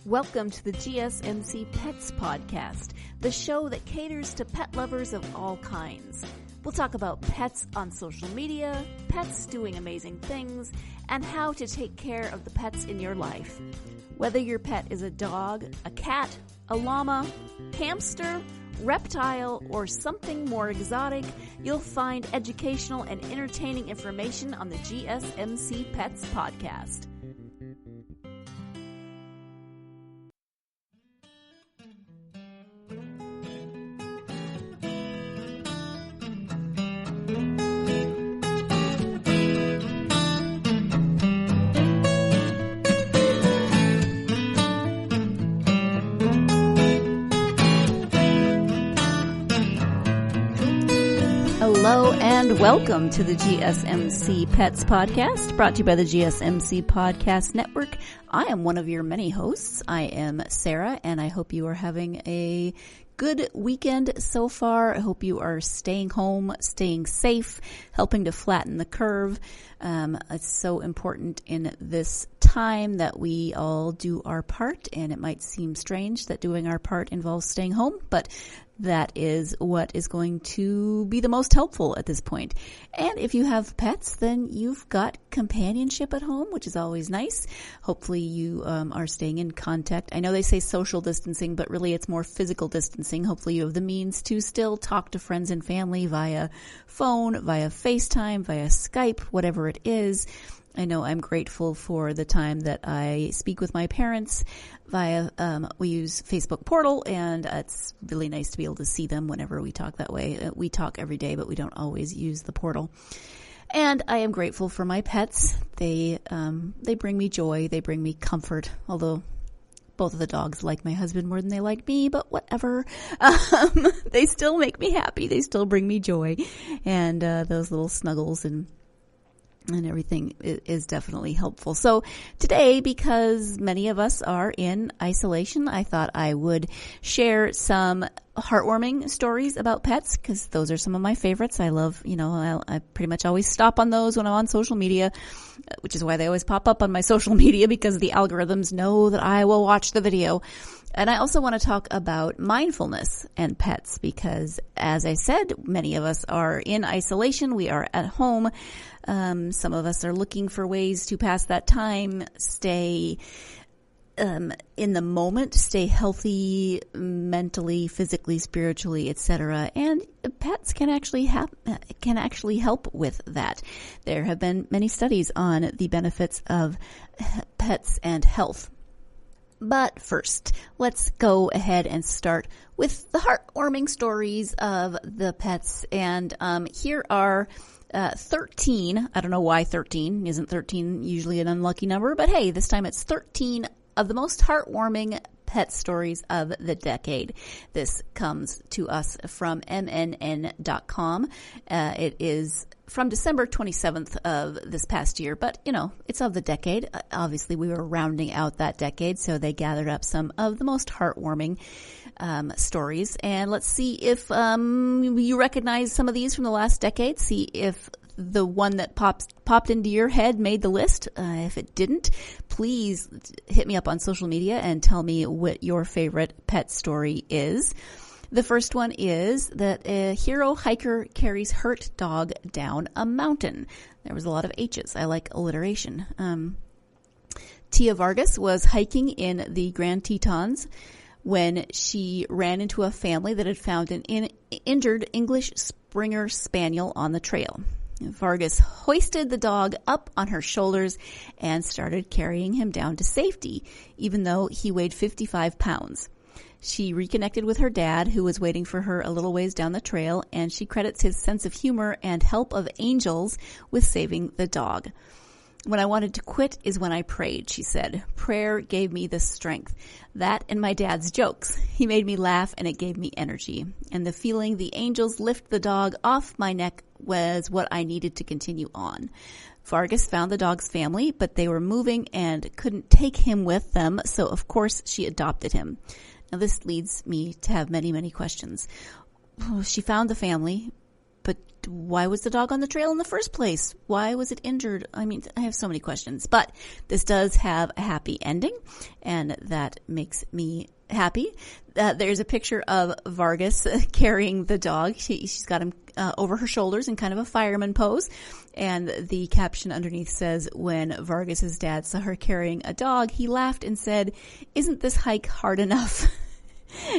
Welcome to the GSMC Pets Podcast, the show that caters to pet lovers of all kinds. We'll talk about pets on social media, pets doing amazing things, and how to take care of the pets in your life. Whether your pet is a dog, a cat, a llama, hamster, reptile, or something more exotic, you'll find educational and entertaining information on the GSMC Pets Podcast. Hello and welcome to the GSMC Pets Podcast, brought to you by the GSMC Podcast Network. I am one of your many hosts. I am Sarah, and I hope you are having a good weekend so far. I hope you are staying home, staying safe, helping to flatten the curve. It's so important in this time that we all do our part, and it might seem strange that doing our part involves staying home, but that is what is going to be the most helpful at this point. And if you have pets, then you've got companionship at home, which is always nice. Hopefully you are staying in contact. I know they say social distancing, but really it's more physical distancing. Hopefully you have the means to still talk to friends and family via phone, via FaceTime, via Skype, whatever it is. I know I'm grateful for the time that I speak with my parents via, we use Facebook Portal, and it's really nice to be able to see them whenever we talk that way. We talk every day, but we don't always use the portal. And I am grateful for my pets. They bring me joy. They bring me comfort, although both of the dogs like my husband more than they like me, but whatever. They still make me happy. They still bring me joy. And those little snuggles and everything is definitely helpful. So today, because many of us are in isolation, I thought I would share some heartwarming stories about pets, because those are some of my favorites. I love, I pretty much always stop on those when I'm on social media, which is why they always pop up on my social media, because the algorithms know that I will watch the video. And I also want to talk about mindfulness and pets, because as I said, many of us are in isolation. We are at home. Some of us are looking for ways to pass that time, stay in the moment, stay healthy mentally, physically, spiritually, etc. And pets can actually help with that. There have been many studies on the benefits of pets and health. But first, let's go ahead and start with the heartwarming stories of the pets. And here are 13. I don't know why 13. Isn't 13 usually an unlucky number? But hey, this time it's 13 of the most heartwarming pet stories of the decade. This comes to us from MNN.com. It is from December 27th of this past year, but it's of the decade. Obviously, we were rounding out that decade, so they gathered up some of the most heartwarming stories. And let's see if you recognize some of these from the last decade. See if the one that popped into your head made the list. If it didn't, please hit me up on social media and tell me what your favorite pet story is. The first one is that a hero hiker carries hurt dog down a mountain. There was a lot of H's. I like alliteration. Tia Vargas was hiking in the Grand Tetons when she ran into a family that had found an injured English Springer Spaniel on the trail. Vargas hoisted the dog up on her shoulders and started carrying him down to safety, even though he weighed 55 pounds. She reconnected with her dad, who was waiting for her a little ways down the trail, and she credits his sense of humor and help of angels with saving the dog. When I wanted to quit is when I prayed, she said. Prayer gave me the strength. That and my dad's jokes. He made me laugh and it gave me energy. And the feeling the angels lift the dog off my neck was what I needed to continue on. Vargas found the dog's family, but they were moving and couldn't take him with them, so of course she adopted him. Now this leads me to have many, many questions. She found the family. But why was the dog on the trail in the first place? Why was it injured? I mean, I have so many questions, but this does have a happy ending, and that makes me happy. There's a picture of Vargas carrying the dog. She's got him over her shoulders in kind of a fireman pose, and the caption underneath says, when Vargas's dad saw her carrying a dog, he laughed and said, "Isn't this hike hard enough?"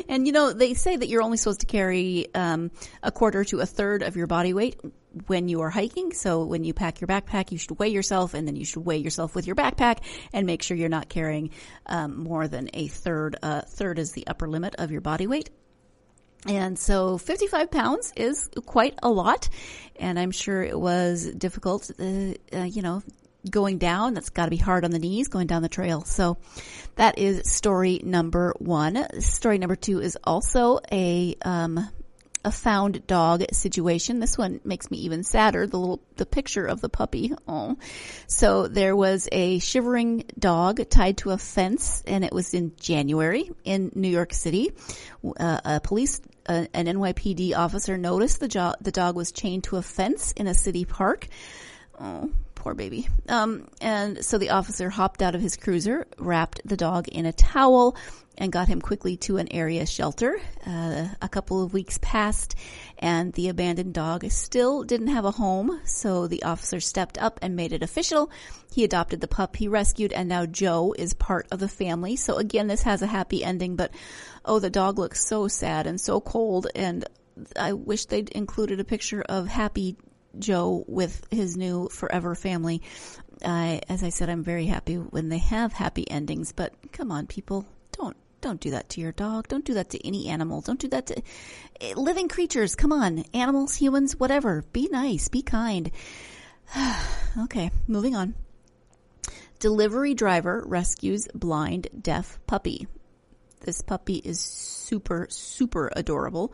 And, they say that you're only supposed to carry a quarter to a third of your body weight when you are hiking. So when you pack your backpack, you should weigh yourself, and then you should weigh yourself with your backpack and make sure you're not carrying more than a third. Third is the upper limit of your body weight. And so 55 pounds is quite a lot, and I'm sure it was difficult, going down. That's got to be hard on the knees, going down the trail. So that is story number 1. Story number 2 is also a found dog situation. This one makes me even sadder. The picture of the puppy. Oh, so there was a shivering dog tied to a fence, and it was in January in New York City. An NYPD officer noticed the dog was chained to a fence in a city park. Oh, poor baby. And so the officer hopped out of his cruiser, wrapped the dog in a towel, and got him quickly to an area shelter. A couple of weeks passed, and the abandoned dog still didn't have a home, so the officer stepped up and made it official. He adopted the pup he rescued, and now Joe is part of the family. So again, this has a happy ending, but the dog looks so sad and so cold, and I wish they'd included a picture of happy Joe with his new forever family. As I said, I'm very happy when they have happy endings, but come on, people, don't do that to your dog. Don't do that to any animal. Don't do that to living creatures. Come on, animals, humans, whatever. Be nice, be kind. Okay, moving on. Delivery driver rescues blind, deaf puppy. This puppy is super, super adorable.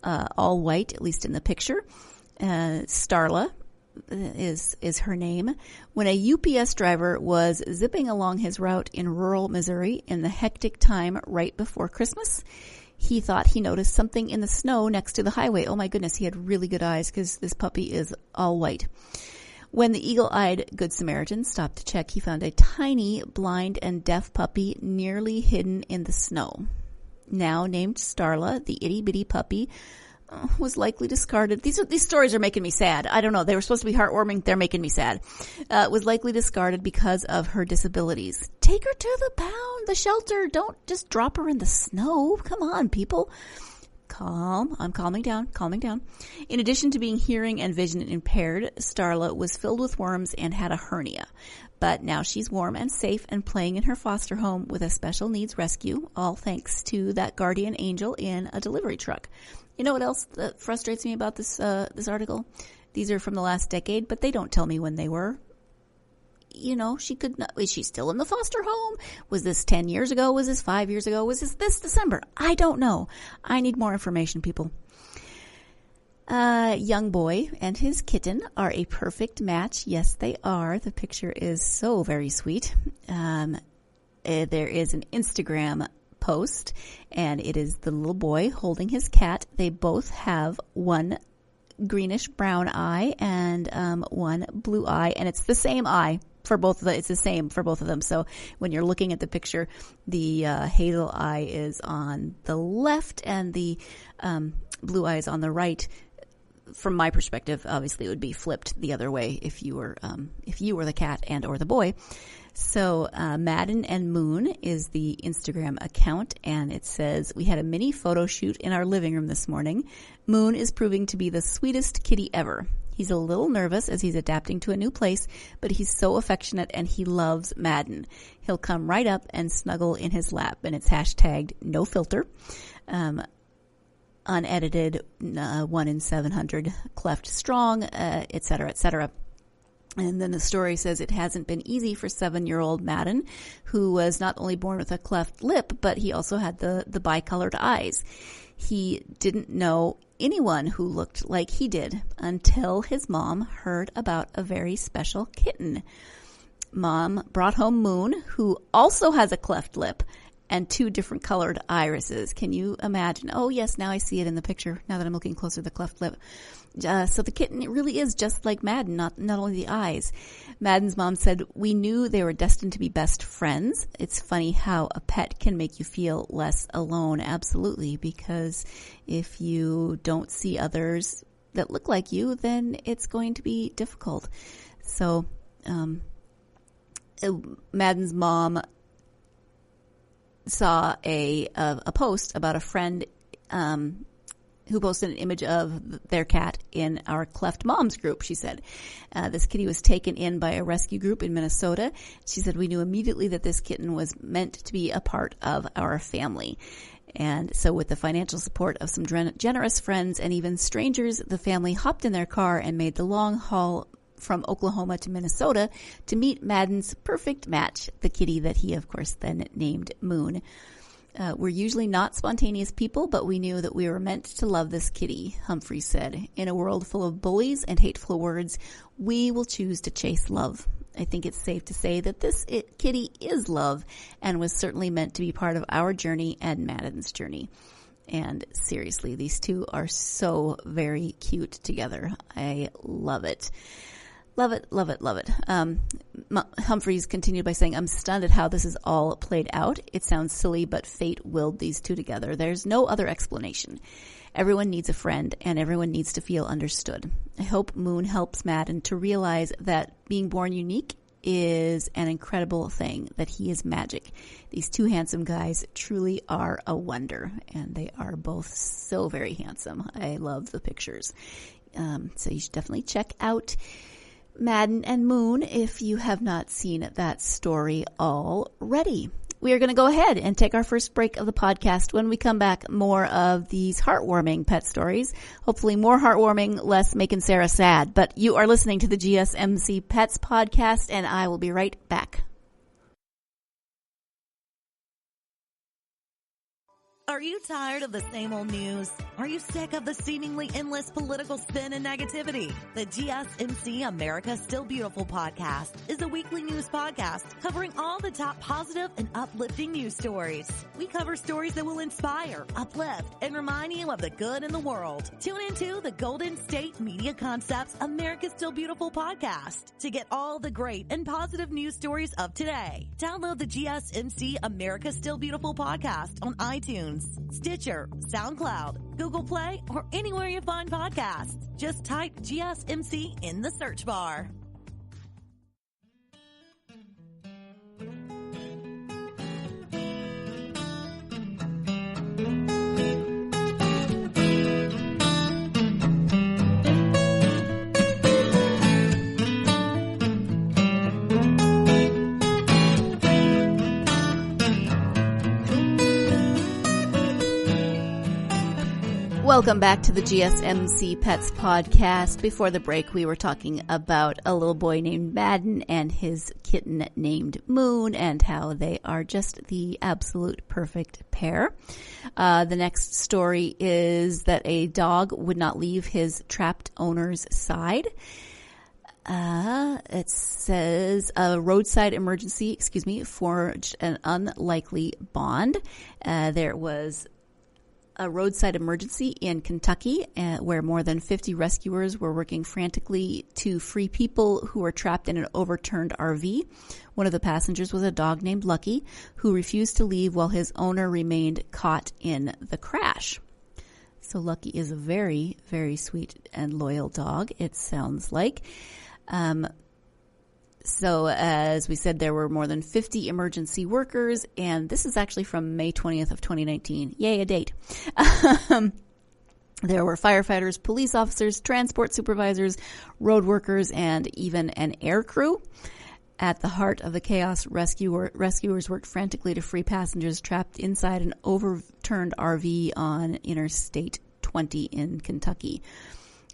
All white, at least in the picture. Starla is her name. When a UPS driver was zipping along his route in rural Missouri in the hectic time right before Christmas, he thought he noticed something in the snow next to the highway. Oh my goodness, he had really good eyes because this puppy is all white. When the eagle-eyed Good Samaritan stopped to check, he found a tiny blind and deaf puppy nearly hidden in the snow. Now named Starla, the itty-bitty puppy was likely discarded. These stories are making me sad. I don't know. They were supposed to be heartwarming. They're making me sad. Was likely discarded because of her disabilities. Take her to the shelter. Don't just drop her in the snow. Come on, people. Calm. I'm calming down. In addition to being hearing and vision impaired, Starla was filled with worms and had a hernia. But now she's warm and safe and playing in her foster home with a special needs rescue, all thanks to that guardian angel in a delivery truck. You know what else that frustrates me about this article? These are from the last decade, but they don't tell me when they were. She could not. Is she still in the foster home? Was this 10 years ago? Was this 5 years ago? Was this December? I don't know. I need more information, people. Young boy and his kitten are a perfect match. Yes, they are. The picture is so very sweet. There is an Instagram post, and it is the little boy holding his cat. They both have one greenish brown eye and one blue eye, and it's the same eye for both of them. It's the same for both of them. So when you're looking at the picture, the hazel eye is on the left and the blue eye is on the right. From my perspective, obviously it would be flipped the other way if you were the cat and or the boy. So Madden and Moon is the Instagram account, and it says, "We had a mini photo shoot in our living room this morning. Moon is proving to be the sweetest kitty ever. He's a little nervous as he's adapting to a new place, but he's so affectionate and he loves Madden. He'll come right up and snuggle in his lap," and it's hashtagged no filter. Unedited, 1 in 700, cleft strong, etc., etc. And then the story says it hasn't been easy for 7-year-old Madden, who was not only born with a cleft lip, but he also had the bicolored eyes. He didn't know anyone who looked like he did until his mom heard about a very special kitten. Mom brought home Moon, who also has a cleft lip, and 2 different colored irises. Can you imagine? Oh, yes, now I see it in the picture, now that I'm looking closer at the cleft lip. So the kitten, it really is just like Madden, not only the eyes. Madden's mom said, "We knew they were destined to be best friends." It's funny how a pet can make you feel less alone. Absolutely, because if you don't see others that look like you, then it's going to be difficult. So Madden's mom saw a post about a friend who posted an image of their cat in our Cleft Moms group. She said, this kitty was taken in by a rescue group in Minnesota. She said, "We knew immediately that this kitten was meant to be a part of our family." And so with the financial support of some generous friends and even strangers, the family hopped in their car and made the long haul from Oklahoma to Minnesota to meet Madden's perfect match, the kitty that he, of course, then named Moon. "We're usually not spontaneous people, but we knew that we were meant to love this kitty," Humphrey said. "In a world full of bullies and hateful words, we will choose to chase love." I think it's safe to say that this kitty is love and was certainly meant to be part of our journey and Madden's journey. And seriously, these two are so very cute together. I love it. Love it, love it, love it. Humphreys continued by saying, "I'm stunned at how this is all played out. It sounds silly, but fate willed these two together. There's no other explanation. Everyone needs a friend, and everyone needs to feel understood. I hope Moon helps Madden to realize that being born unique is an incredible thing, that he is magic. These two handsome guys truly are a wonder," and they are both so very handsome. I love the pictures. So you should definitely check out Madden and Moon if you have not seen that story already. We are going to go ahead and take our first break of the podcast. When we come back, more of these heartwarming pet stories. Hopefully more heartwarming, less making Sarah sad. But you are listening to the GSMC Pets podcast, and I will be right back. Are you tired of the same old news? Are you sick of the seemingly endless political spin and negativity? The GSMC America's Still Beautiful podcast is a weekly news podcast covering all the top positive and uplifting news stories. We cover stories that will inspire, uplift, and remind you of the good in the world. Tune into the Golden State Media Concepts America's Still Beautiful podcast to get all the great and positive news stories of today. Download the GSMC America's Still Beautiful podcast on iTunes, Stitcher, SoundCloud, Google Play, or anywhere you find podcasts. Just type GSMC in the search bar. Welcome back to the GSMC Pets podcast. Before the break, we were talking about a little boy named Madden and his kitten named Moon and how they are just the absolute perfect pair. The next story is that a dog would not leave his trapped owner's side. It says a roadside emergency, forged an unlikely bond. There was a roadside emergency in Kentucky where more than 50 rescuers were working frantically to free people who were trapped in an overturned RV. One of the passengers was a dog named Lucky, who refused to leave while his owner remained caught in the crash. So Lucky is a very, very sweet and loyal dog, it sounds like. So as we said, there were more than 50 emergency workers, and this is actually from May 20th of 2019. Yay, a date. There were firefighters, police officers, transport supervisors, road workers, and even an air crew. At the heart of the chaos, rescuers worked frantically to free passengers trapped inside an overturned RV on Interstate 20 in Kentucky.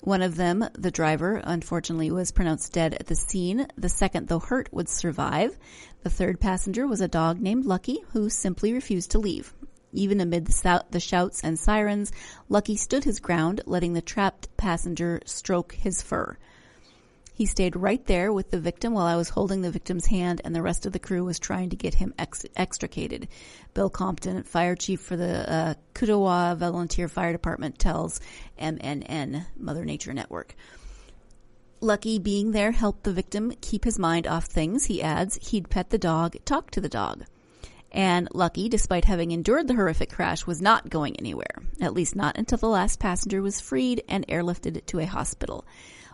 One of them, the driver, unfortunately was pronounced dead at the scene. The second, though hurt, would survive. The third passenger was a dog named Lucky, who simply refused to leave. Even amid the shouts and sirens, Lucky stood his ground, letting the trapped passenger stroke his fur. He stayed right there with the victim while I was holding the victim's hand, and the rest of the crew was trying to get him extricated. Bill Compton, fire chief for the Kudowa Volunteer Fire Department, tells MNN, Mother Nature Network. Lucky being there helped the victim keep his mind off things, he adds. He'd pet the dog, talk to the dog. And Lucky, despite having endured the horrific crash, was not going anywhere, at least not until the last passenger was freed and airlifted to a hospital.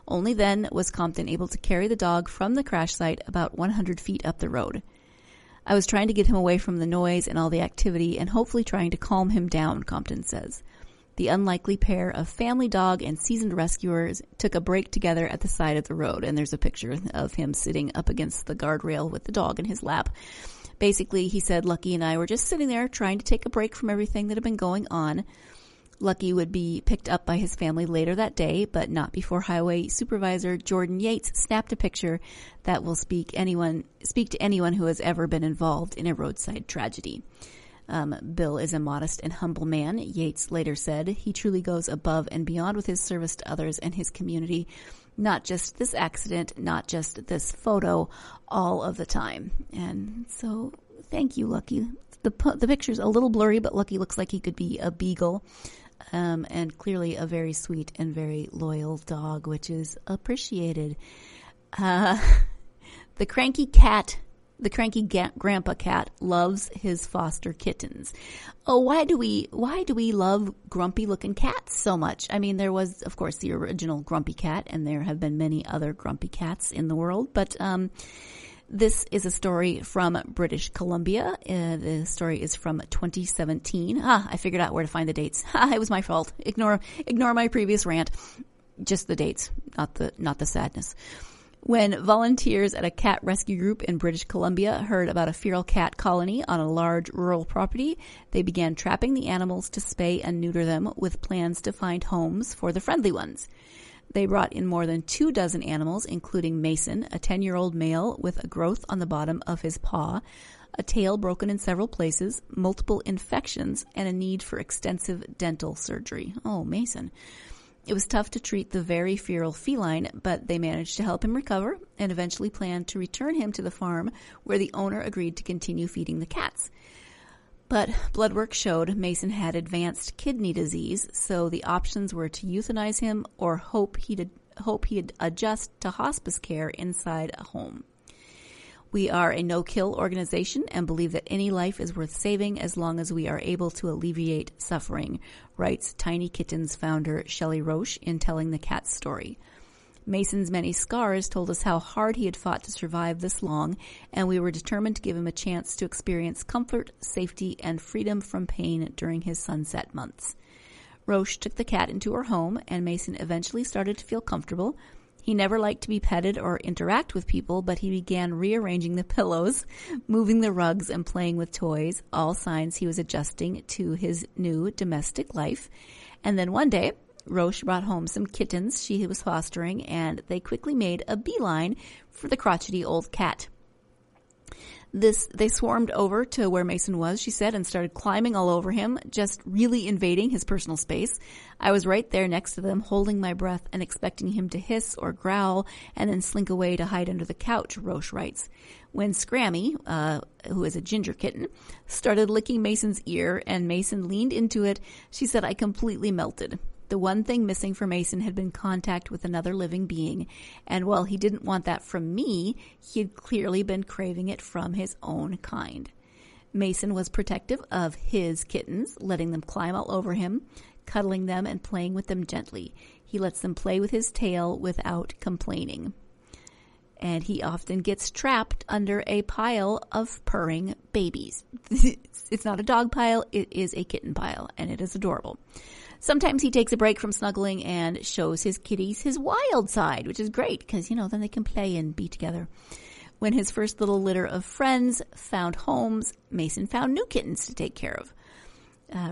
Only then was Compton able to carry the dog from the crash site about 100 feet up the road. I was trying to get him away from the noise and all the activity and hopefully trying to calm him down, Compton says. The unlikely pair of family dog and seasoned rescuers took a break together at the side of the road, and there's a picture of him sitting up against the guardrail with the dog in his lap. Basically, he said, Lucky and I were just sitting there trying to take a break from everything that had been going on. Lucky would be picked up by his family later that day, but not before Highway Supervisor Jordan Yates snapped a picture that will speak to anyone who has ever been involved in a roadside tragedy. Bill is a modest and humble man, Yates later said. He truly goes above and beyond with his service to others and his community. Not just this accident, not just this photo, all of the time. And so, thank you, Lucky. The picture's a little blurry, but Lucky looks like he could be a beagle. And clearly a very sweet and very loyal dog, which is appreciated. The cranky grandpa cat loves his foster kittens. Oh, why do we love grumpy looking cats so much? I mean, there was, of course, the original grumpy cat, and there have been many other grumpy cats in the world, but this is a story from British Columbia. The story is from 2017. I figured out where to find the dates. It was my fault. Ignore my previous rant. Just the dates, not the sadness. When volunteers at a cat rescue group in British Columbia heard about a feral cat colony on a large rural property, they began trapping the animals to spay and neuter them with plans to find homes for the friendly ones. They brought in more than 24 animals, including Mason, a 10-year-old male with a growth on the bottom of his paw, a tail broken in several places, multiple infections, and a need for extensive dental surgery. Oh, Mason. It was tough to treat the very feral feline, but they managed to help him recover and eventually planned to return him to the farm where the owner agreed to continue feeding the cats. But blood work showed Mason had advanced kidney disease, so the options were to euthanize him or hope he'd adjust to hospice care inside a home. We are a no-kill organization and believe that any life is worth saving as long as we are able to alleviate suffering, writes Tiny Kittens founder Shelley Roche in telling the cat's story. Mason's many scars told us how hard he had fought to survive this long, and we were determined to give him a chance to experience comfort, safety, and freedom from pain during his sunset months. Roche took the cat into her home, and Mason eventually started to feel comfortable. He never liked to be petted or interact with people, but he began rearranging the pillows, moving the rugs, and playing with toys, all signs he was adjusting to his new domestic life. And then one day, Roche brought home some kittens she was fostering, and they quickly made a beeline for the crotchety old cat. They swarmed over to where Mason was, she said, and started climbing all over him, just really invading his personal space. I was right there next to them, holding my breath and expecting him to hiss or growl and then slink away to hide under the couch, Roche writes. When Scrammy, who is a ginger kitten, started licking Mason's ear and Mason leaned into it, she said, I completely melted. The one thing missing for Mason had been contact with another living being, and while he didn't want that from me, he had clearly been craving it from his own kind. Mason was protective of his kittens, letting them climb all over him, cuddling them and playing with them gently. He lets them play with his tail without complaining. And he often gets trapped under a pile of purring babies. It's not a dog pile, it is a kitten pile, and it is adorable. Sometimes he takes a break from snuggling and shows his kitties his wild side, which is great because, then they can play and be together. When his first little litter of friends found homes, Mason found new kittens to take care of.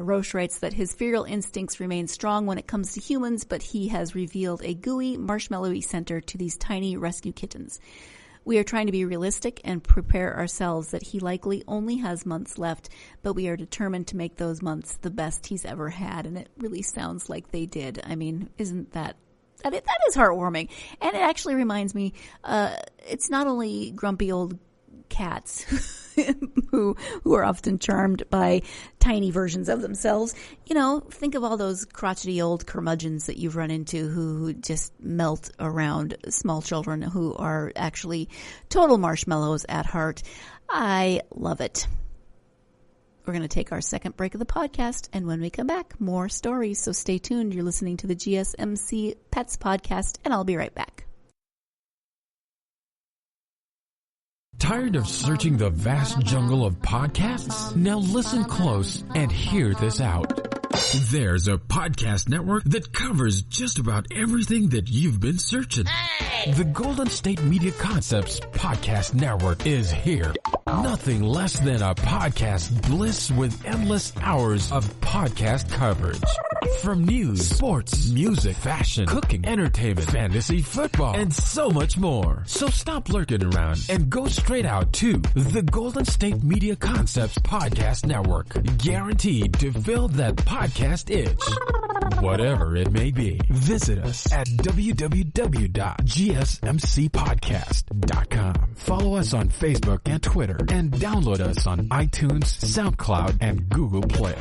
Roche writes that his feral instincts remain strong when it comes to humans, but he has revealed a gooey, marshmallowy center to these tiny rescue kittens. We are trying to be realistic and prepare ourselves that he likely only has months left, but we are determined to make those months the best he's ever had, and it really sounds like they did. I mean, isn't that that is heartwarming. And it actually reminds me, it's not only grumpy old cats who are often charmed by tiny versions of themselves. You know, think of all those crotchety old curmudgeons that you've run into who just melt around small children who are actually total marshmallows at heart. I love it. We're going to take our second break of the podcast, and when we come back, more stories. So stay tuned. You're listening to the GSMC Pets Podcast, and I'll be right back. Tired of searching the vast jungle of podcasts? Now listen close and hear this out. There's a podcast network that covers just about everything that you've been searching. Hey! The Golden State Media Concepts Podcast Network is here. Nothing less than a podcast bliss with endless hours of podcast coverage. From news, sports, music, fashion, cooking, entertainment, fantasy, football, and so much more. So stop lurking around and go straight out to the Golden State Media Concepts Podcast Network. Guaranteed to fill that podcast itch. Whatever it may be. Visit us at www.gsmcpodcast.com. Follow us on Facebook and Twitter, and download us on iTunes, SoundCloud, and Google Play.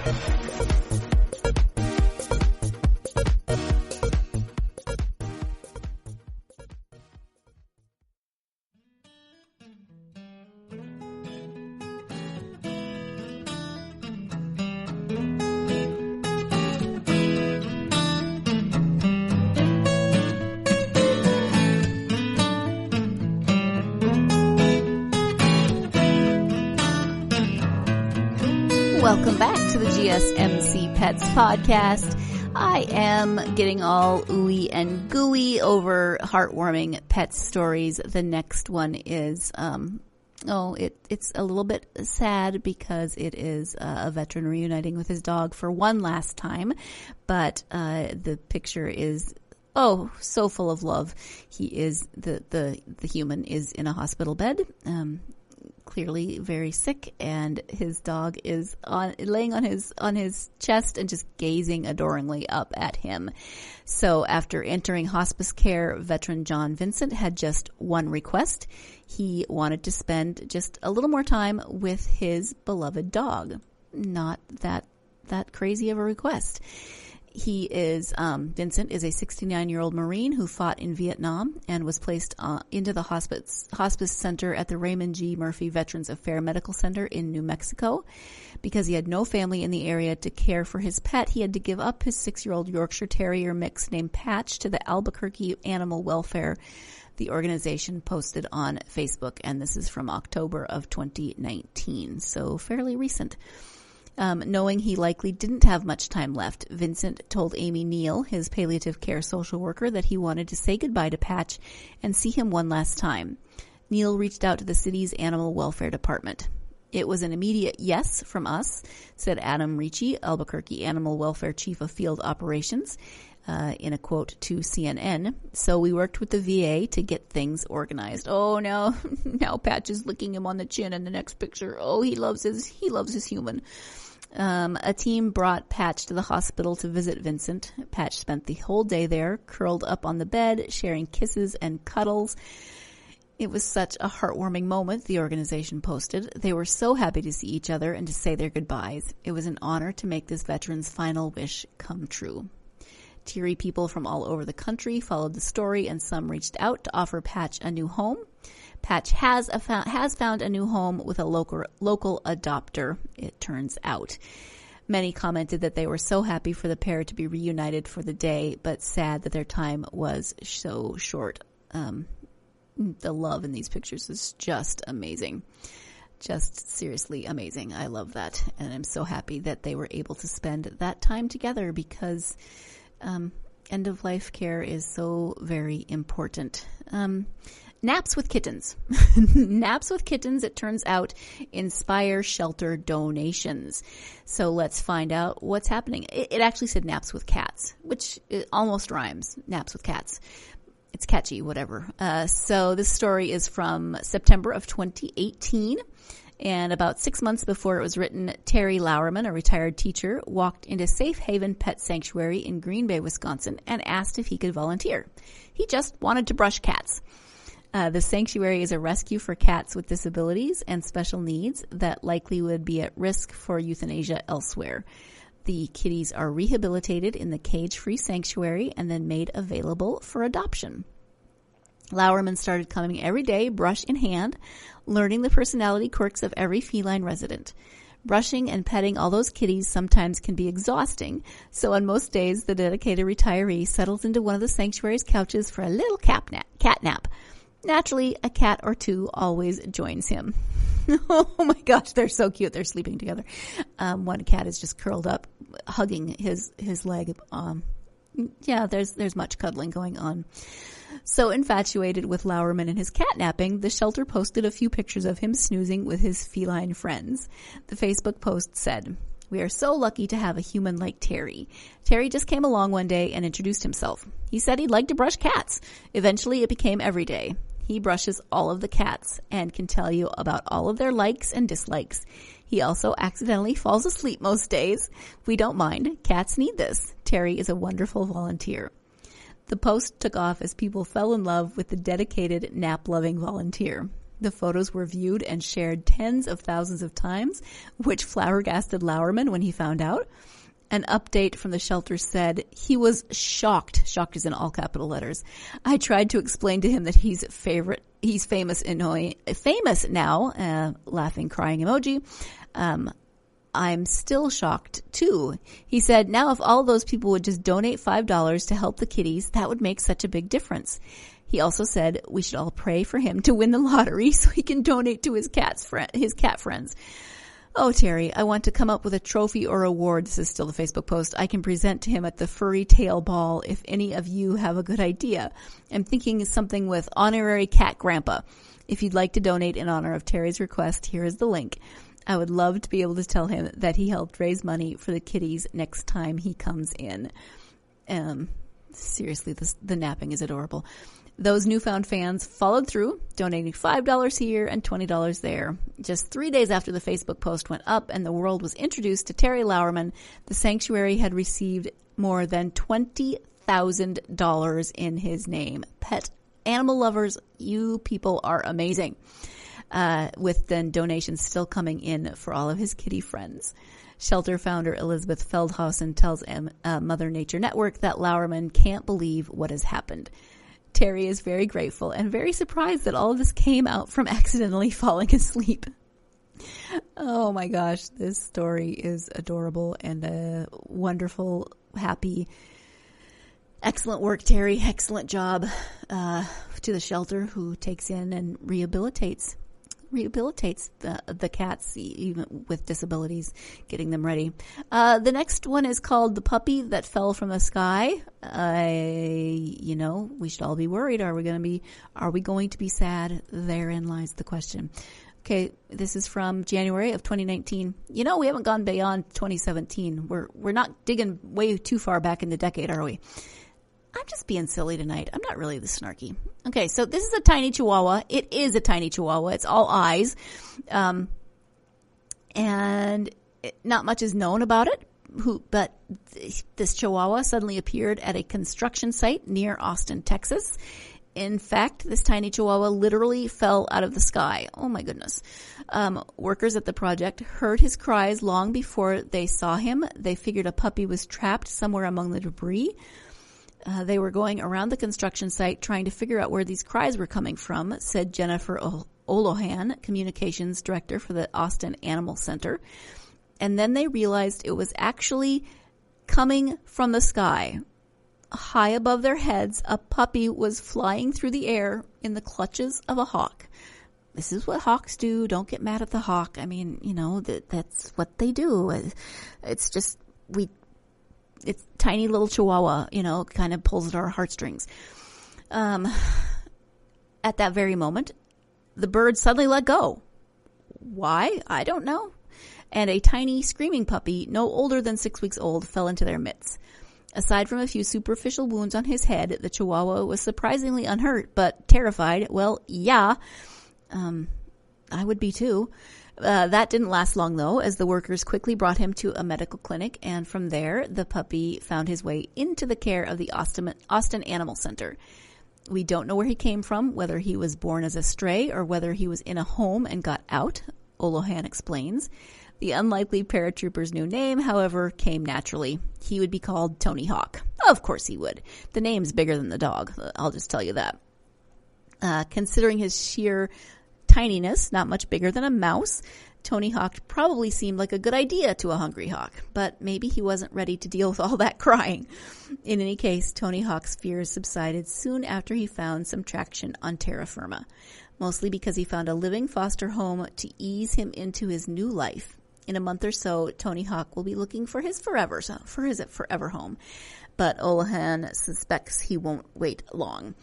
Welcome back to the GSMC Pets Podcast. I am getting all ooey and gooey over heartwarming pet stories. The next one is, it's a little bit sad because it is a veteran reuniting with his dog for one last time, but the picture is so full of love. He is the human is in a hospital bed. Clearly very sick, and his dog is laying on his chest and just gazing adoringly up at him. So after entering hospice care, veteran John Vincent had just one request. He wanted to spend just a little more time with his beloved dog. Not that crazy of a request. Vincent is a 69-year-old Marine who fought in Vietnam and was placed into the hospice center at the Raymond G. Murphy Veterans Affairs Medical Center in New Mexico. Because he had no family in the area to care for his pet, he had to give up his 6-year-old Yorkshire Terrier mix named Patch to the Albuquerque Animal Welfare, the organization posted on Facebook, and this is from October of 2019, so fairly recent. Knowing he likely didn't have much time left, Vincent told Amy Neal, his palliative care social worker, that he wanted to say goodbye to Patch and see him one last time. Neal reached out to the city's animal welfare department. It was an immediate yes from us, said Adam Ricci, Albuquerque Animal Welfare Chief of Field Operations, in a quote to CNN. So we worked with the VA to get things organized. Oh, now Patch is licking him on the chin in the next picture. Oh, he loves his human. A team brought Patch to the hospital to visit Vincent. Patch spent the whole day there, curled up on the bed, sharing kisses and cuddles. It was such a heartwarming moment, the organization posted. They were so happy to see each other and to say their goodbyes. It was an honor to make this veteran's final wish come true. Teary people from all over the country followed the story, and some reached out to offer Patch a new home. Patch has found a new home with a local adopter, it turns out. Many commented that they were so happy for the pair to be reunited for the day, but sad that their time was so short. The love in these pictures is just amazing. Just seriously amazing. I love that. And I'm so happy that they were able to spend that time together because end-of-life care is so very important. Naps with kittens. Naps with kittens, it turns out, inspire shelter donations. So let's find out what's happening. It actually said naps with cats, which almost rhymes. Naps with cats. It's catchy, whatever. So this story is from September of 2018. And about 6 months before it was written, Terry Lauerman, a retired teacher, walked into Safe Haven Pet Sanctuary in Green Bay, Wisconsin, and asked if he could volunteer. He just wanted to brush cats. The sanctuary is a rescue for cats with disabilities and special needs that likely would be at risk for euthanasia elsewhere. The kitties are rehabilitated in the cage-free sanctuary and then made available for adoption. Lauerman started coming every day, brush in hand, learning the personality quirks of every feline resident. Brushing and petting all those kitties sometimes can be exhausting, so on most days the dedicated retiree settles into one of the sanctuary's couches for a little cat nap. Naturally, a cat or two always joins him. Oh my gosh, they're so cute. They're sleeping together. One cat is just curled up, hugging his leg. There's much cuddling going on. So infatuated with Lauerman and his catnapping, the shelter posted a few pictures of him snoozing with his feline friends. The Facebook post said, "We are so lucky to have a human like Terry. Terry just came along one day and introduced himself. He said he'd like to brush cats. Eventually it became every day. He brushes all of the cats and can tell you about all of their likes and dislikes. He also accidentally falls asleep most days. We don't mind. Cats need this. Terry is a wonderful volunteer." The post took off as people fell in love with the dedicated nap-loving volunteer. The photos were viewed and shared tens of thousands of times, which flabbergasted Lauerman when he found out. An update from the shelter said he was shocked. Shocked is in all capital letters. "I tried to explain to him that he's famous now, laughing, crying emoji. I'm still shocked too. He said, now if all those people would just donate $5 to help the kitties, that would make such a big difference." He also said we should all pray for him to win the lottery so he can donate to his cat friends. "Oh, Terry, I want to come up with a trophy or award," this is still the Facebook post, "I can present to him at the furry tail ball if any of you have a good idea. I'm thinking something with honorary cat grandpa. If you'd like to donate in honor of Terry's request, here is the link. I would love to be able to tell him that he helped raise money for the kitties next time he comes in." Seriously, the napping is adorable. Those newfound fans followed through, donating $5 here and $20 there. Just 3 days after the Facebook post went up and the world was introduced to Terry Lauerman, the sanctuary had received more than $20,000 in his name. Pet animal lovers, you people are amazing. With then donations still coming in for all of his kitty friends. Shelter founder Elizabeth Feldhausen tells Mother Nature Network that Lauerman can't believe what has happened. Terry is very grateful and very surprised that all of this came out from accidentally falling asleep. Oh my gosh, this story is adorable and wonderful, happy. Excellent work, Terry. Excellent job to the shelter who takes in and rehabilitates the cats, even with disabilities, getting them ready. The next one is called The Puppy That Fell from the Sky. We should all be worried. Are we going to be sad? Therein lies the question. Okay, this is from January of 2019. We haven't gone beyond 2017. We're not digging way too far back in the decade, are we? I'm just being silly tonight. I'm not really this snarky. Okay, so this is a tiny chihuahua. It is a tiny chihuahua. It's all eyes. And not much is known about it. But this chihuahua suddenly appeared at a construction site near Austin, Texas. In fact, this tiny chihuahua literally fell out of the sky. Oh my goodness. Workers at the project heard his cries long before they saw him. They figured a puppy was trapped somewhere among the debris. They were going around the construction site trying to figure out where these cries were coming from, said Jennifer Olohan, communications director for the Austin Animal Center. And then they realized it was actually coming from the sky. High above their heads, a puppy was flying through the air in the clutches of a hawk. This is what hawks do. Don't get mad at the hawk. I mean, that's what they do. It's just, it's tiny little chihuahua, kind of pulls at our heartstrings. At that very moment, the bird suddenly let go. Why? I don't know. And a tiny screaming puppy, no older than 6 weeks old, fell into their midst. Aside from a few superficial wounds on his head, the chihuahua was surprisingly unhurt, but terrified. Well, yeah, I would be too. That didn't last long, though, as the workers quickly brought him to a medical clinic, and from there, the puppy found his way into the care of the Austin Animal Center. We don't know where he came from, whether he was born as a stray or whether he was in a home and got out, Olohan explains. The unlikely paratrooper's new name, however, came naturally. He would be called Tony Hawk. Of course he would. The name's bigger than the dog, I'll just tell you that. Considering his sheer tininess, not much bigger than a mouse, Tony Hawk probably seemed like a good idea to a hungry hawk, but maybe he wasn't ready to deal with all that crying. In any case, Tony Hawk's fears subsided soon after he found some traction on terra firma, mostly because he found a living foster home to ease him into his new life. In a month or so, Tony Hawk will be looking for his forever home, but Olohan suspects he won't wait long.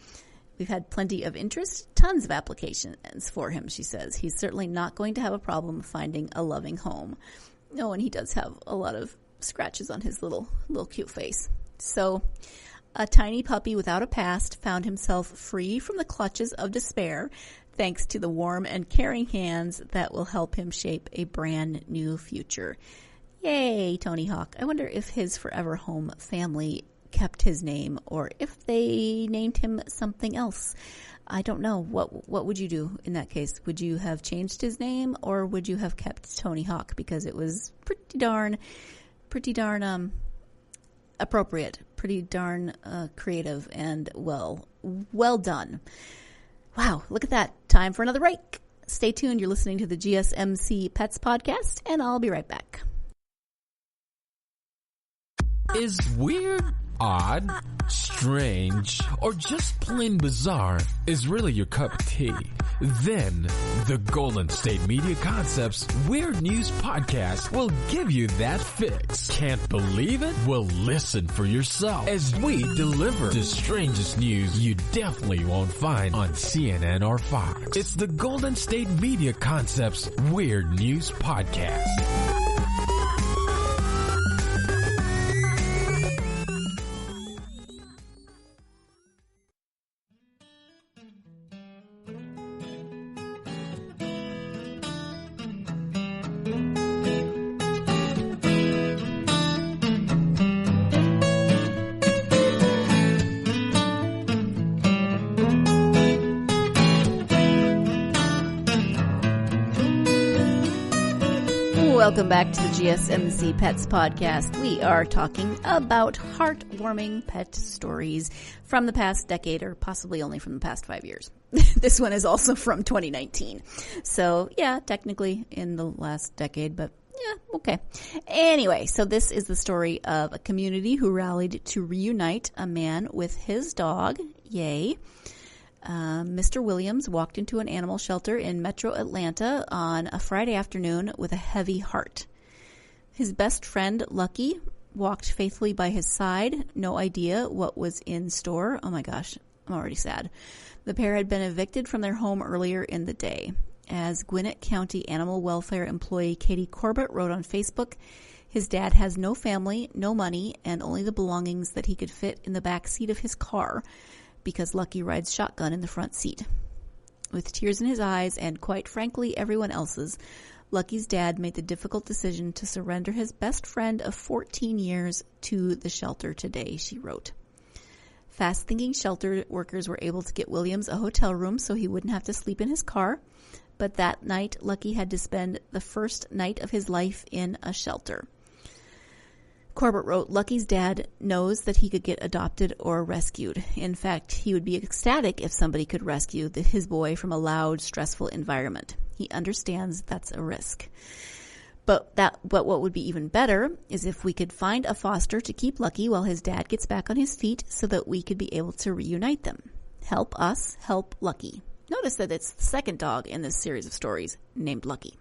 We've had plenty of interest, tons of applications for him, she says. He's certainly not going to have a problem finding a loving home. Oh, and he does have a lot of scratches on his little cute face. So, a tiny puppy without a past found himself free from the clutches of despair, thanks to the warm and caring hands that will help him shape a brand new future. Yay, Tony Hawk. I wonder if his forever home family kept his name or if they named him something else. I don't know. What would you do in that case? Would you have changed his name or would you have kept Tony Hawk because it was pretty darn appropriate, pretty darn creative and well done. Wow, look at that. Time for another break. Stay tuned. You're listening to the GSMC Pets Podcast, and I'll be right back. Is weird, odd, strange, or just plain bizarre is really your cup of tea? Then the Golden State Media Concepts Weird News Podcast will give you that fix. Can't believe it? Well, listen for yourself as we deliver the strangest news you definitely won't find on CNN or Fox. It's the Golden State Media Concepts Weird News Podcast. Welcome back to the GSMC Pets Podcast. We are talking about heartwarming pet stories from the past decade, or possibly only from the past 5 years. This one is also from 2019. So, yeah, technically in the last decade, but yeah, okay. Anyway, so this is the story of a community who rallied to reunite a man with his dog. Yay. Mr. Williams walked into an animal shelter in Metro Atlanta on a Friday afternoon with a heavy heart. His best friend, Lucky, walked faithfully by his side, no idea what was in store. Oh my gosh, I'm already sad. The pair had been evicted from their home earlier in the day. As Gwinnett County Animal Welfare employee Katie Corbett wrote on Facebook, his dad has no family, no money, and only the belongings that he could fit in the back seat of his car, because Lucky rides shotgun in the front seat. With tears in his eyes and, quite frankly, everyone else's, Lucky's dad made the difficult decision to surrender his best friend of 14 years to the shelter today, she wrote. Fast-thinking shelter workers were able to get Williams a hotel room so he wouldn't have to sleep in his car, but that night, Lucky had to spend the first night of his life in a shelter. Corbett wrote, Lucky's dad knows that he could get adopted or rescued. In fact, he would be ecstatic if somebody could rescue his boy from a loud, stressful environment. He understands that's a risk. But what would be even better is if we could find a foster to keep Lucky while his dad gets back on his feet so that we could be able to reunite them. Help us help Lucky. Notice that it's the second dog in this series of stories named Lucky.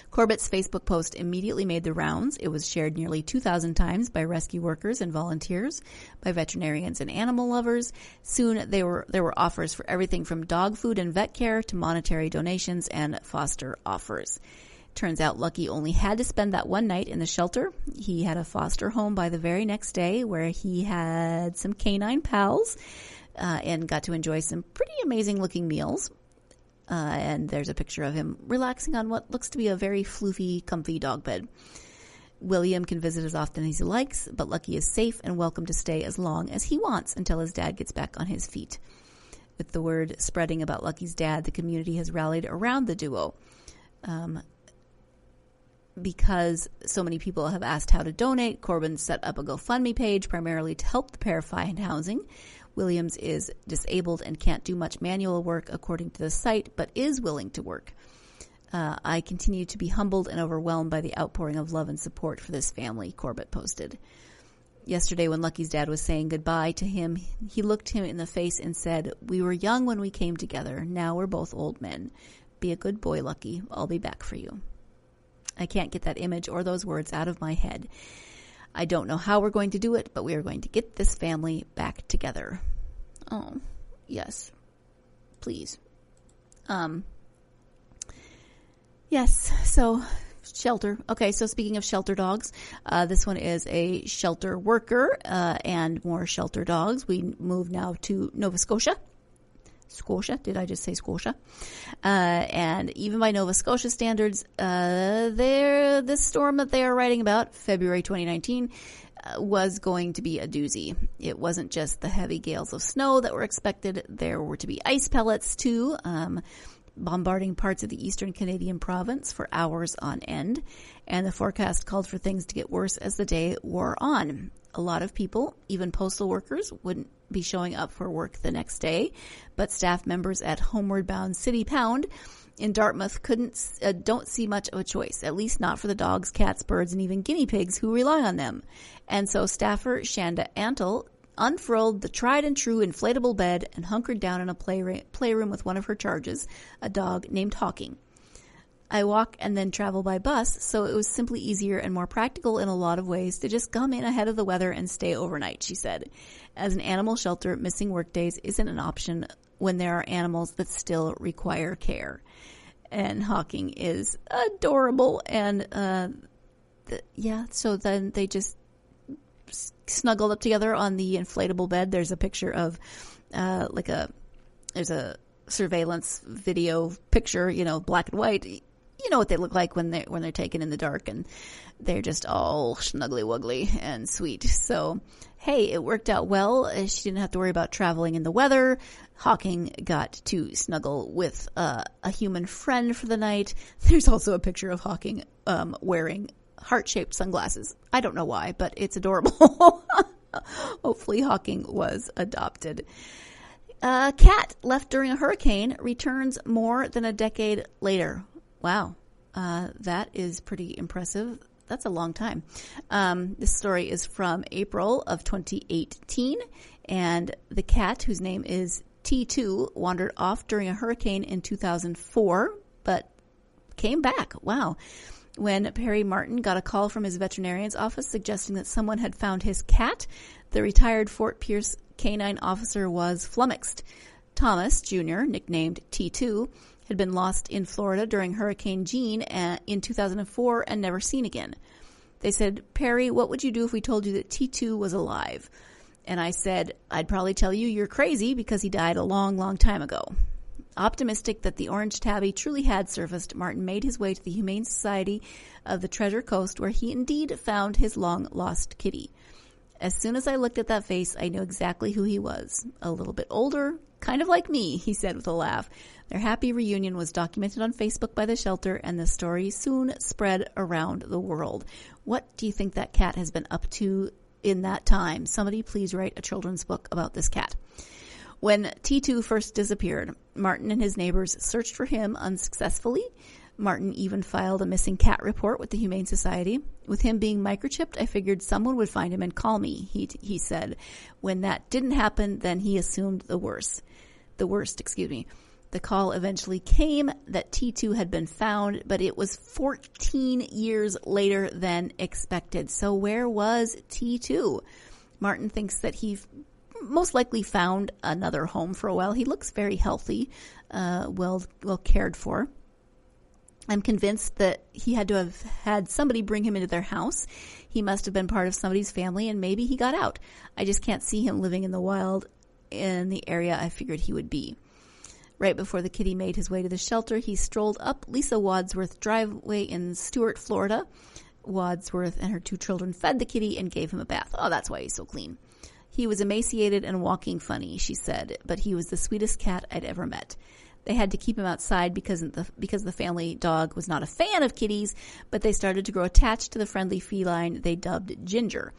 Corbett's Facebook post immediately made the rounds. It was shared nearly 2,000 times by rescue workers and volunteers, by veterinarians and animal lovers. Soon there were offers for everything from dog food and vet care to monetary donations and foster offers. Turns out Lucky only had to spend that one night in the shelter. He had a foster home by the very next day where he had some canine pals and got to enjoy some pretty amazing looking meals. and there's a picture of him relaxing on what looks to be a very floofy, comfy dog bed. William can visit as often as he likes, but Lucky is safe and welcome to stay as long as he wants until his dad gets back on his feet. With the word spreading about Lucky's dad, the community has rallied around the duo. Because so many people have asked how to donate, Corbin set up a GoFundMe page primarily to help the pair find housing. Williams is disabled and can't do much manual work according to the site, but is willing to work. I continue to be humbled and overwhelmed by the outpouring of love and support for this family, Corbett posted. Yesterday, when Lucky's dad was saying goodbye to him, he looked him in the face and said, "We were young when we came together. Now we're both old men. Be a good boy, Lucky. I'll be back for you." I can't get that image or those words out of my head. I don't know how we're going to do it, but we are going to get this family back together. Oh, yes. Please. Yes, so shelter. Okay, so speaking of shelter dogs, this one is a shelter worker and more shelter dogs. We move now to Nova Scotia. Scotia? Did I just say Scotia? And even by Nova Scotia standards, this storm that they are writing about, February 2019, was going to be a doozy. It wasn't just the heavy gales of snow that were expected. There were to be ice pellets too, bombarding parts of the eastern Canadian province for hours on end. And the forecast called for things to get worse as the day wore on. A lot of people, even postal workers, wouldn't be showing up for work the next day, but staff members at Homeward Bound City Pound in Dartmouth don't see much of a choice, at least not for the dogs, cats, birds, and even guinea pigs who rely on them. And so staffer Shanda Antle unfurled the tried and true inflatable bed and hunkered down in a playroom with one of her charges, a dog named Hawking. I walk and then travel by bus, so it was simply easier and more practical in a lot of ways to just come in ahead of the weather and stay overnight, she said. As an animal shelter, missing workdays isn't an option when there are animals that still require care. And Hawking is adorable, and so then they just snuggled up together on the inflatable bed. There's a picture of there's a surveillance video picture, black and white. You know what they look like when they're taken in the dark, and they're just all snuggly wuggly and sweet. So, hey, it worked out well. She didn't have to worry about traveling in the weather. Hawking got to snuggle with a human friend for the night. There's also a picture of Hawking wearing heart-shaped sunglasses. I don't know why, but it's adorable. Hopefully Hawking was adopted. A cat left during a hurricane returns more than a decade later. Wow. That is pretty impressive. That's a long time. This story is from April of 2018, and the cat, whose name is T2, wandered off during a hurricane in 2004, but came back. Wow. When Perry Martin got a call from his veterinarian's office suggesting that someone had found his cat, the retired Fort Pierce canine officer was flummoxed. Thomas, Jr., nicknamed T2, had been lost in Florida during Hurricane Jean in 2004 and never seen again. They said, "Perry, what would you do if we told you that T2 was alive?" And I said, "I'd probably tell you you're crazy because he died a long, long time ago." Optimistic that the orange tabby truly had surfaced, Martin made his way to the Humane Society of the Treasure Coast, where he indeed found his long-lost kitty. As soon as I looked at that face, I knew exactly who he was. A little bit older, kind of like me, he said with a laugh. Their happy reunion was documented on Facebook by the shelter, and the story soon spread around the world. What do you think that cat has been up to in that time? Somebody please write a children's book about this cat. When T2 first disappeared, Martin and his neighbors searched for him unsuccessfully. Martin even filed a missing cat report with the Humane Society. With him being microchipped, I figured someone would find him and call me, he said. When that didn't happen, then he assumed the worst. The call eventually came that T2 had been found, but it was 14 years later than expected. So where was T2? Martin thinks that he most likely found another home for a while. He looks very healthy, well cared for. I'm convinced that he had to have had somebody bring him into their house. He must have been part of somebody's family, and maybe he got out. I just can't see him living in the wild in the area I figured he would be. Right before the kitty made his way to the shelter, he strolled up Lisa Wadsworth's driveway in Stuart, Florida. Wadsworth and her 2 children fed the kitty and gave him a bath. Oh, that's why he's so clean. He was emaciated and walking funny, she said, but he was the sweetest cat I'd ever met. They had to keep him outside because the family dog was not a fan of kitties, but they started to grow attached to the friendly feline they dubbed Ginger.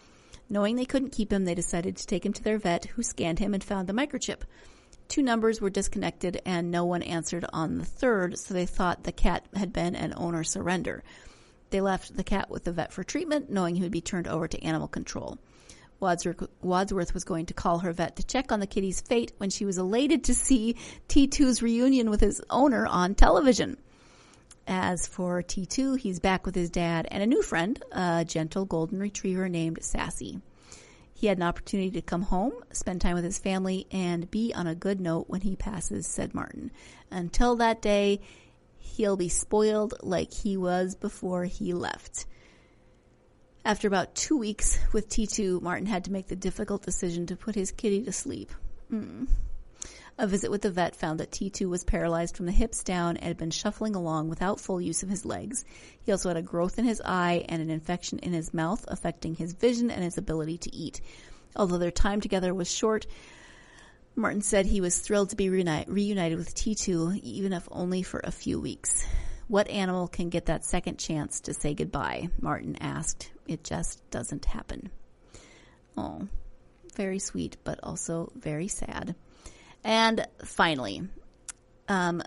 Knowing they couldn't keep him, they decided to take him to their vet, who scanned him and found the microchip. 2 numbers were disconnected, and no one answered on the 3rd, so they thought the cat had been an owner surrender. They left the cat with the vet for treatment, knowing he would be turned over to animal control. Wadsworth was going to call her vet to check on the kitty's fate when she was elated to see T2's reunion with his owner on television. As for T2, he's back with his dad and a new friend, a gentle golden retriever named Sassy. He had an opportunity to come home, spend time with his family, and be on a good note when he passes, said Martin. Until that day, he'll be spoiled like he was before he left. After about 2 weeks with T2, Martin had to make the difficult decision to put his kitty to sleep. A visit with the vet found that T2 was paralyzed from the hips down and had been shuffling along without full use of his legs. He also had a growth in his eye and an infection in his mouth, affecting his vision and his ability to eat. Although their time together was short, Martin said he was thrilled to be reunited with T2, even if only for a few weeks. What animal can get that second chance to say goodbye? Martin asked. It just doesn't happen. Oh, very sweet, but also very sad. And finally, a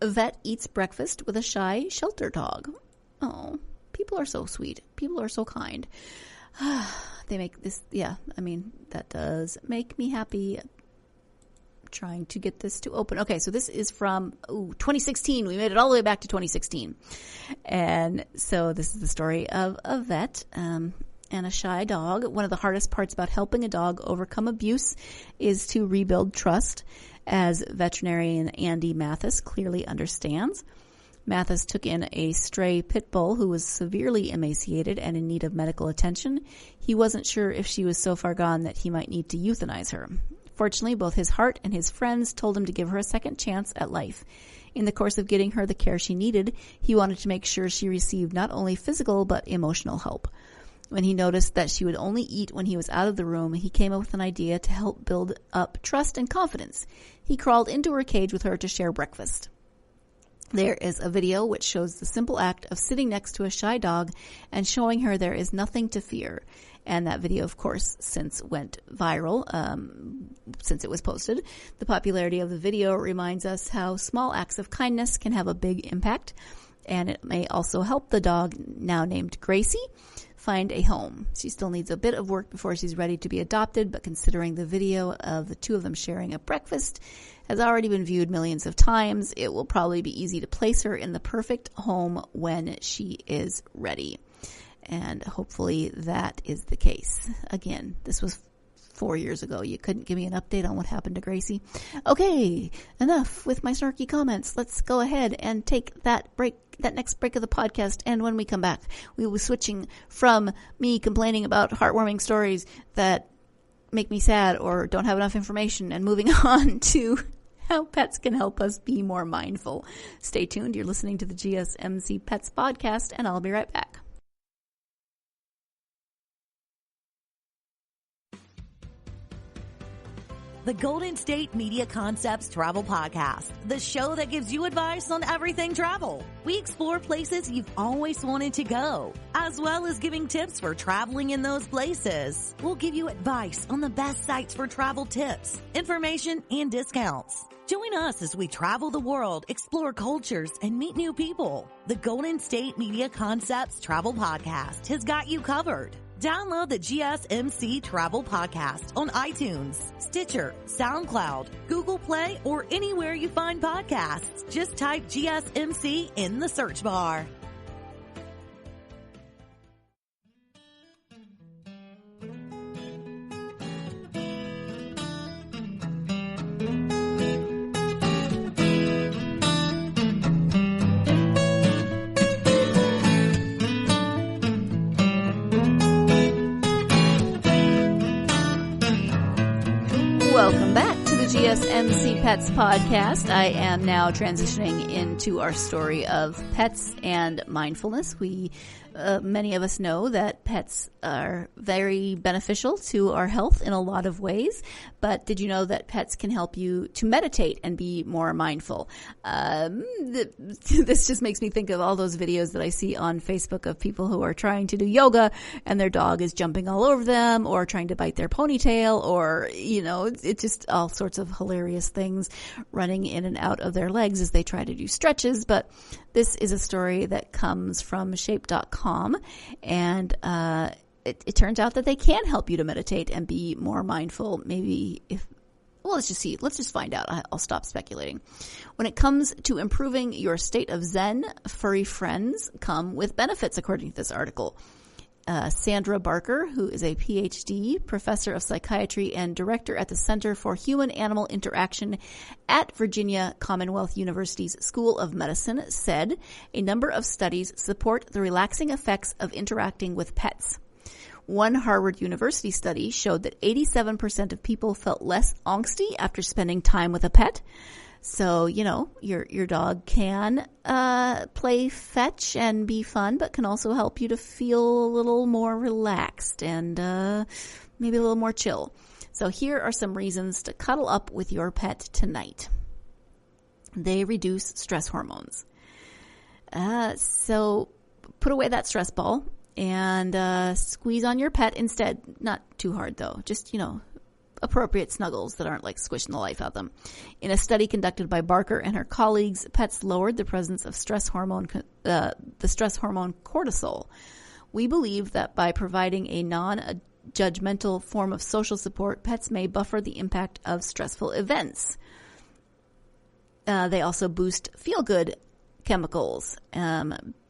vet eats breakfast with a shy shelter dog. Oh, people are so sweet. People are so kind. They make this, that does make me happy. Trying to get this to open. Okay, so this is from 2016. We made it all the way back to 2016. And so this is the story of a vet and a shy dog. One of the hardest parts about helping a dog overcome abuse is to rebuild trust, as veterinarian Andy Mathis clearly understands. Mathis took in a stray pit bull who was severely emaciated and in need of medical attention. He wasn't sure if she was so far gone that he might need to euthanize her. Fortunately, both his heart and his friends told him to give her a second chance at life. In the course of getting her the care she needed, he wanted to make sure she received not only physical but emotional help. When he noticed that she would only eat when he was out of the room, he came up with an idea to help build up trust and confidence. He crawled into her cage with her to share breakfast. There is a video which shows the simple act of sitting next to a shy dog and showing her there is nothing to fear. And that video, of course, since went viral, since it was posted. The popularity of the video reminds us how small acts of kindness can have a big impact. And it may also help the dog, now named Gracie, find a home. She still needs a bit of work before she's ready to be adopted, but considering the video of the 2 of them sharing a breakfast has already been viewed millions of times, it will probably be easy to place her in the perfect home when she is ready. And hopefully that is the case. Again, this was 4 years ago. You couldn't give me an update on what happened to Gracie. Okay, enough with my snarky comments. Let's go ahead and take that next break of the podcast. And when we come back, we will be switching from me complaining about heartwarming stories that make me sad or don't have enough information and moving on to how pets can help us be more mindful. Stay tuned. You're listening to the GSMC Pets Podcast, and I'll be right back. The Golden State Media Concepts Travel Podcast, the show that gives you advice on everything travel. We explore places you've always wanted to go, as well as giving tips for traveling in those places. We'll give you advice on the best sites for travel tips, information, and discounts. Join us as we travel the world, explore cultures, and meet new people. The Golden State Media Concepts Travel Podcast has got you covered. Download the GSMC Travel Podcast on iTunes, Stitcher, SoundCloud, Google Play, or anywhere you find podcasts. Just type GSMC in the search bar. GSMC Pets podcast. I am now transitioning into our story of pets and mindfulness. Many of us know that pets are very beneficial to our health in a lot of ways, but did you know that pets can help you to meditate and be more mindful? This just makes me think of all those videos that I see on Facebook of people who are trying to do yoga and their dog is jumping all over them or trying to bite their ponytail, or, it's just all sorts of hilarious things running in and out of their legs as they try to do stretches. But this is a story that comes from shape.com. And it turns out that they can help you to meditate and be more mindful. Let's just find out. I'll stop speculating. When it comes to improving your state of zen, furry friends come with benefits, according to this article. Sandra Barker, who is a PhD, professor of psychiatry and director at the Center for Human-Animal Interaction at Virginia Commonwealth University's School of Medicine, said a number of studies support the relaxing effects of interacting with pets. One Harvard University study showed that 87% of people felt less angsty after spending time with a pet. So, your dog can play fetch and be fun, but can also help you to feel a little more relaxed and maybe a little more chill. So here are some reasons to cuddle up with your pet tonight. They reduce stress hormones. So put away that stress ball and squeeze on your pet instead. Not too hard, though. Just, appropriate snuggles that aren't like squishing the life out of them. In a study conducted by Barker and her colleagues, pets lowered the presence of the stress hormone cortisol. We believe that by providing a non-judgmental form of social support, pets may buffer the impact of stressful events. They also boost feel-good chemicals.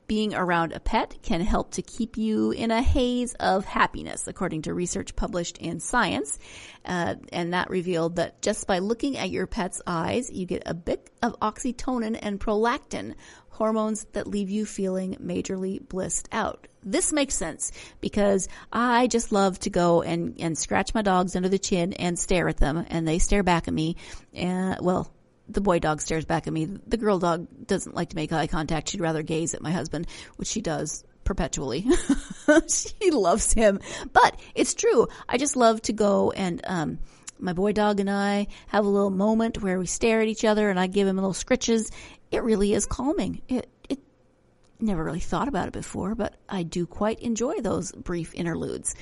Being around a pet can help to keep you in a haze of happiness, according to research published in Science. And that revealed that just by looking at your pet's eyes, you get a bit of oxytocin and prolactin, hormones that leave you feeling majorly blissed out. This makes sense because I just love to go and scratch my dogs under the chin and stare at them, and they stare back at me. The boy dog stares back at me. The girl dog doesn't like to make eye contact. She'd rather gaze at my husband, which she does perpetually. She loves him. But it's true. I just love to go and my boy dog and I have a little moment where we stare at each other and I give him little scritches. It really is calming. It never really thought about it before, but I do quite enjoy those brief interludes.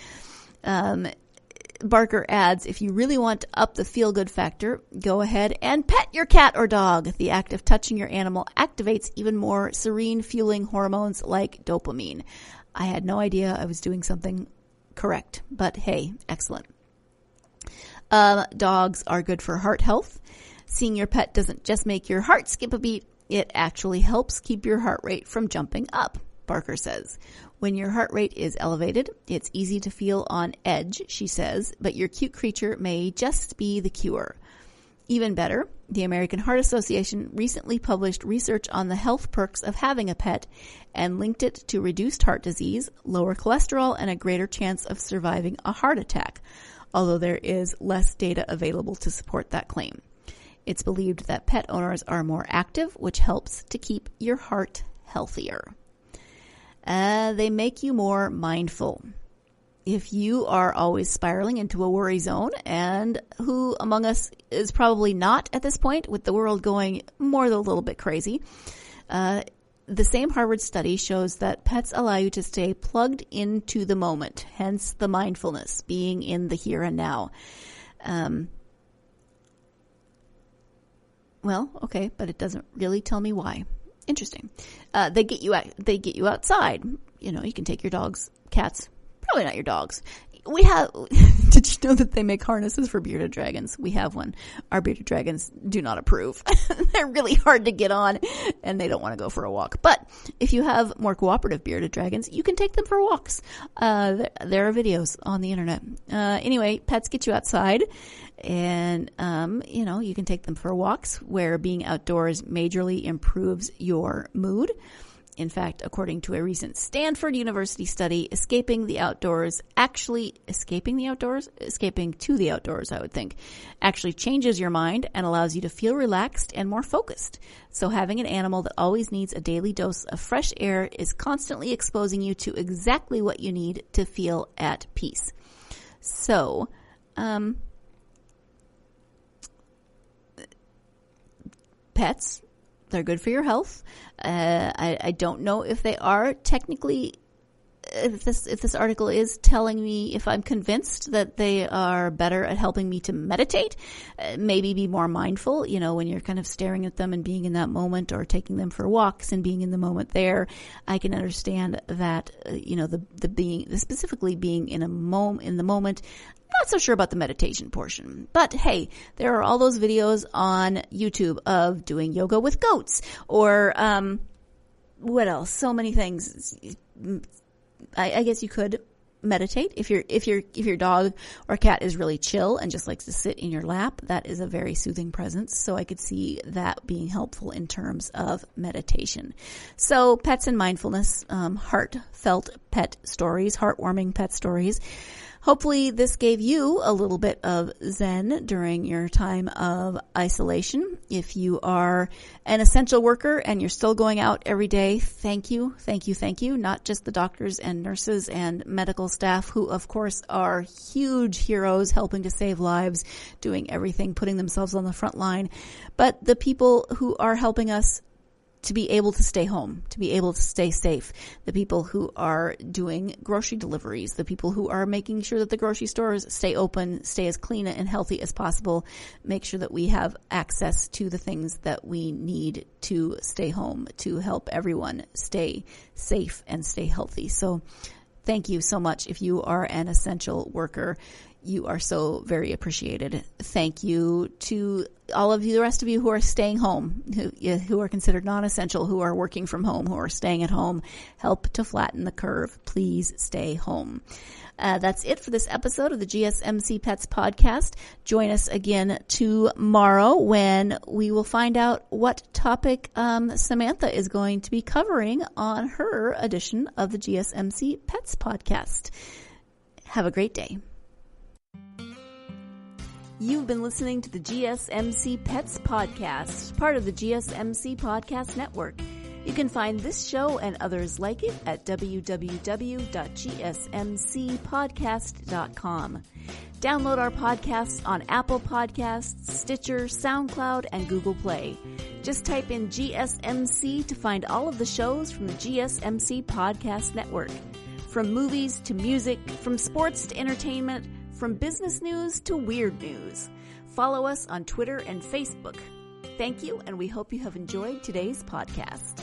Barker adds, if you really want to up the feel-good factor, go ahead and pet your cat or dog. The act of touching your animal activates even more serene, fueling hormones like dopamine. I had no idea I was doing something correct, but hey, excellent. Dogs are good for heart health. Seeing your pet doesn't just make your heart skip a beat, it actually helps keep your heart rate from jumping up, Barker says. When your heart rate is elevated, it's easy to feel on edge, she says, but your cute creature may just be the cure. Even better, the American Heart Association recently published research on the health perks of having a pet and linked it to reduced heart disease, lower cholesterol, and a greater chance of surviving a heart attack, although there is less data available to support that claim. It's believed that pet owners are more active, which helps to keep your heart healthier. They make you more mindful. If you are always spiraling into a worry zone, and who among us is probably not at this point with the world going more than a little bit crazy, the same Harvard study shows that pets allow you to stay plugged into the moment, hence the mindfulness, being in the here and now. Okay, but it doesn't really tell me why. Interesting. They get you outside. You can take your dogs, cats, probably not your dogs. Did you know that they make harnesses for bearded dragons? We have one. Our bearded dragons do not approve. They're really hard to get on and they don't want to go for a walk. But if you have more cooperative bearded dragons, you can take them for walks. There are videos on the internet. Anyway, pets get you outside and, you can take them for walks where being outdoors majorly improves your mood. In fact, according to a recent Stanford University study, escaping to the outdoors, I would think, actually changes your mind and allows you to feel relaxed and more focused. So having an animal that always needs a daily dose of fresh air is constantly exposing you to exactly what you need to feel at peace. So, pets, they're good for your health. I don't know if they are technically, if this article is telling me if I'm convinced that they are better at helping me to meditate, maybe be more mindful, when you're kind of staring at them and being in that moment, or taking them for walks and being in the moment there. I can understand that, specifically being in the moment. Not so sure about the meditation portion, but hey, there are all those videos on YouTube of doing yoga with goats, or what else? So many things. I guess you could meditate if your dog or cat is really chill and just likes to sit in your lap. That is a very soothing presence. So I could see that being helpful in terms of meditation. So pets and mindfulness, heartfelt pet stories, heartwarming pet stories. Hopefully this gave you a little bit of zen during your time of isolation. If you are an essential worker and you're still going out every day, thank you. Not just the doctors and nurses and medical staff, who of course are huge heroes helping to save lives, doing everything, putting themselves on the front line, but the people who are helping us to be able to stay home, to be able to stay safe, the people who are doing grocery deliveries, the people who are making sure that the grocery stores stay open, stay as clean and healthy as possible, make sure that we have access to the things that we need to stay home, to help everyone stay safe and stay healthy. So thank you so much. If you are an essential worker, you are so very appreciated. Thank you to all of you, the rest of you who are staying home, who are considered non-essential, who are working from home, who are staying at home. Help to flatten the curve. Please stay home. That's it for this episode of the GSMC Pets Podcast. Join us again tomorrow when we will find out what topic Samantha is going to be covering on her edition of the GSMC Pets Podcast. Have a great day. You've been listening to the GSMC Pets Podcast, part of the GSMC Podcast Network. You can find this show and others like it at www.gsmcpodcast.com. Download our podcasts on Apple Podcasts, Stitcher, SoundCloud, and Google Play. Just type in GSMC to find all of the shows from the GSMC Podcast Network. From movies to music, from sports to entertainment, from business news to weird news. Follow us on Twitter and Facebook. Thank you, and we hope you have enjoyed today's podcast.